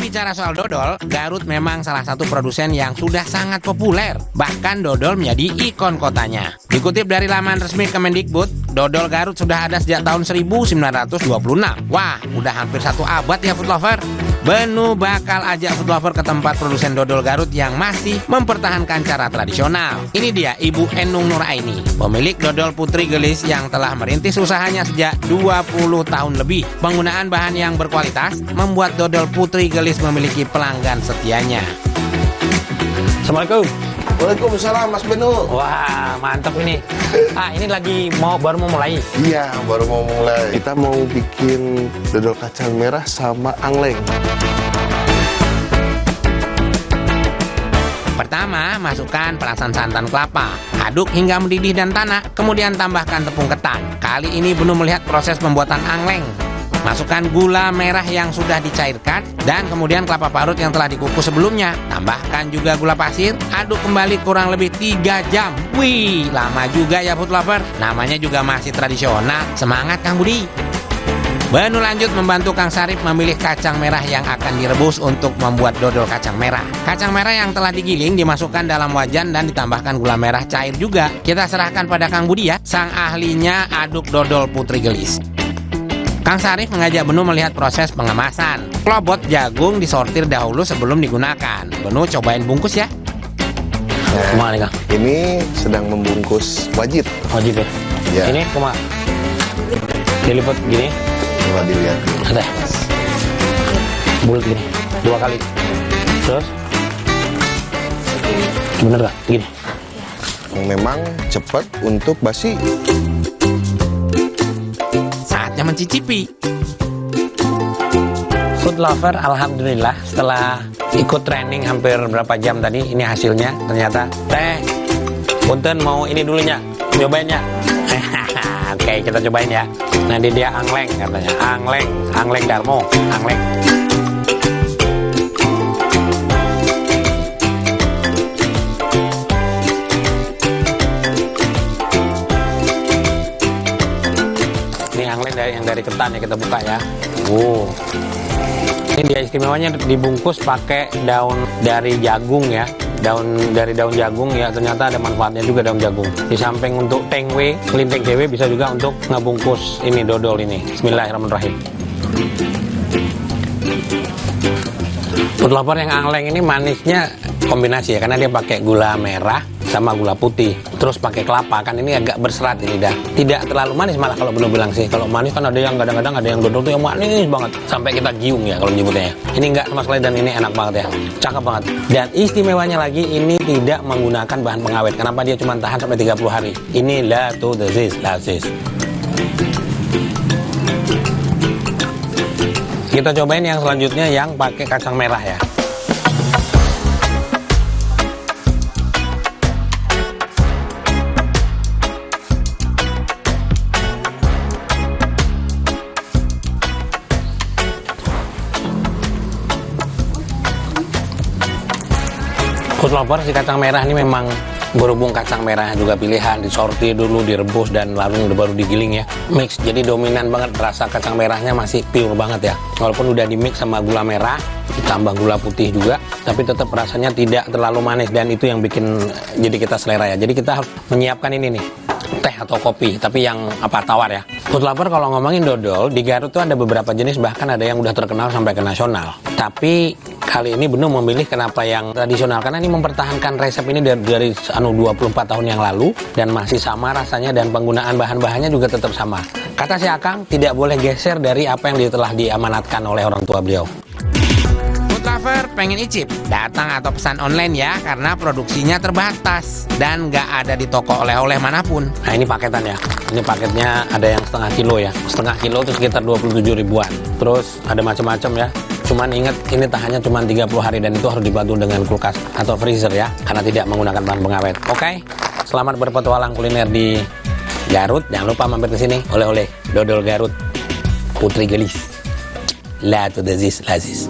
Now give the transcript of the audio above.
Bicara soal dodol, Garut memang salah satu produsen yang sudah sangat populer. Bahkan dodol menjadi ikon kotanya. Dikutip dari laman resmi Kemendikbud, dodol Garut sudah ada sejak tahun 1926. Wah, udah hampir 1 abad ya food lover. Benu bakal ajak food lover ke tempat produsen dodol Garut yang masih mempertahankan cara tradisional. Ini dia Ibu Enung Nuraini, pemilik dodol Putri Gelis yang telah merintis usahanya sejak 20 tahun lebih. Penggunaan bahan yang berkualitas membuat dodol Putri Gelis memiliki pelanggan setianya. Assalamualaikum. Waalaikumsalam Mas Benu. Wah, mantap ini. Ini lagi baru mau mulai. Iya, baru mau mulai. Kita mau bikin dodol kacang merah sama angleng. Pertama, masukkan perasan santan kelapa, aduk hingga mendidih dan tanak, kemudian tambahkan tepung ketan. Kali ini Benu melihat proses pembuatan angleng. Masukkan gula merah yang sudah dicairkan dan kemudian kelapa parut yang telah dikukus sebelumnya. Tambahkan juga gula pasir, aduk kembali kurang lebih 3 jam. Wih, lama juga ya food lover. Namanya juga masih tradisional. Semangat Kang Budi. Benu lanjut membantu Kang Sarip memilih kacang merah yang akan direbus untuk membuat dodol kacang merah. Kacang merah yang telah digiling dimasukkan dalam wajan dan ditambahkan gula merah cair juga. Kita serahkan pada Kang Budi ya, sang ahlinya aduk dodol Putri Gelis. Kang Sarif mengajak Benu melihat proses pengemasan. Klobot jagung disortir dahulu sebelum digunakan. Benu cobain bungkus ya. Kumaha nih Kang? Ini sedang membungkus wajit. Wajib ya? Ya. Ini kumaha? Dilipat gini. Coba dilihat. Ada. Bulat gini. 2 kali. Terus? Bener gak? Gini. Memang cepat untuk basi. Saatnya mencicipi. Food lover, alhamdulillah setelah ikut training hampir berapa jam tadi, ini hasilnya ternyata. Teh, punten mau ini dulunya, cobain ya. Oke, kita cobain ya. Nanti dia angleng katanya, angleng Darmo, angleng. Ini angleng yang dari ketan ya, kita buka ya. Ini dia istimewanya dibungkus pakai daun dari jagung ya. Dari daun jagung ya, ternyata ada manfaatnya juga daun jagung. Di samping untuk tengwe, kelinteng dewe, bisa juga untuk ngebungkus ini dodol ini. Bismillahirrahmanirrahim. Food lover yang angleng ini manisnya kombinasi ya, karena dia pakai gula merah sama gula putih, terus pakai kelapa, kan ini agak berserat ini dah. Tidak terlalu manis malah kalau Benu bilang sih. Kalau manis kan ada yang kadang-kadang ada yang dodol tuh yang manis banget sampai kita giung ya kalau menyebutnya ya. Ini enggak sama sekali dan ini enak banget ya. Cakep banget. Dan istimewanya lagi ini tidak menggunakan bahan pengawet. Kenapa dia cuma tahan sampai 30 hari? Ini Lato Lazis. Kita cobain yang selanjutnya yang pakai kacang merah ya. Food lover, si kacang merah ini memang berhubung kacang merah juga pilihan, disortir dulu, direbus dan lalu baru digiling ya. Mix, jadi dominan banget, rasa kacang merahnya masih pure banget ya. Walaupun udah di mix sama gula merah, ditambah gula putih juga, tapi tetap rasanya tidak terlalu manis dan itu yang bikin jadi kita selera ya. Jadi kita harus menyiapkan ini nih, teh atau kopi, tapi yang tawar ya. Food lover, kalau ngomongin dodol di Garut tuh ada beberapa jenis, bahkan ada yang udah terkenal sampai ke nasional. Tapi kali ini Benu memilih kenapa yang tradisional, karena ini mempertahankan resep ini dari 24 tahun yang lalu dan masih sama rasanya dan penggunaan bahan-bahannya juga tetap sama. Kata si Akang, tidak boleh geser dari apa yang telah diamanatkan oleh orang tua beliau. Food lover pengen icip? Datang atau pesan online ya, karena produksinya terbatas dan nggak ada di toko oleh-oleh manapun. Nah ini paketan ya. Ini paketnya ada yang setengah kilo ya. Setengah kilo itu sekitar 27 ribuan. Terus ada macam-macam ya. Cuman ingat ini tahannya cuma 30 hari dan itu harus dibantu dengan kulkas atau freezer ya, karena tidak menggunakan bahan pengawet. Oke, selamat berpetualang kuliner di Garut. Jangan lupa mampir ke sini, oleh-oleh dodol Garut Putri Gelis. Lato Lazis.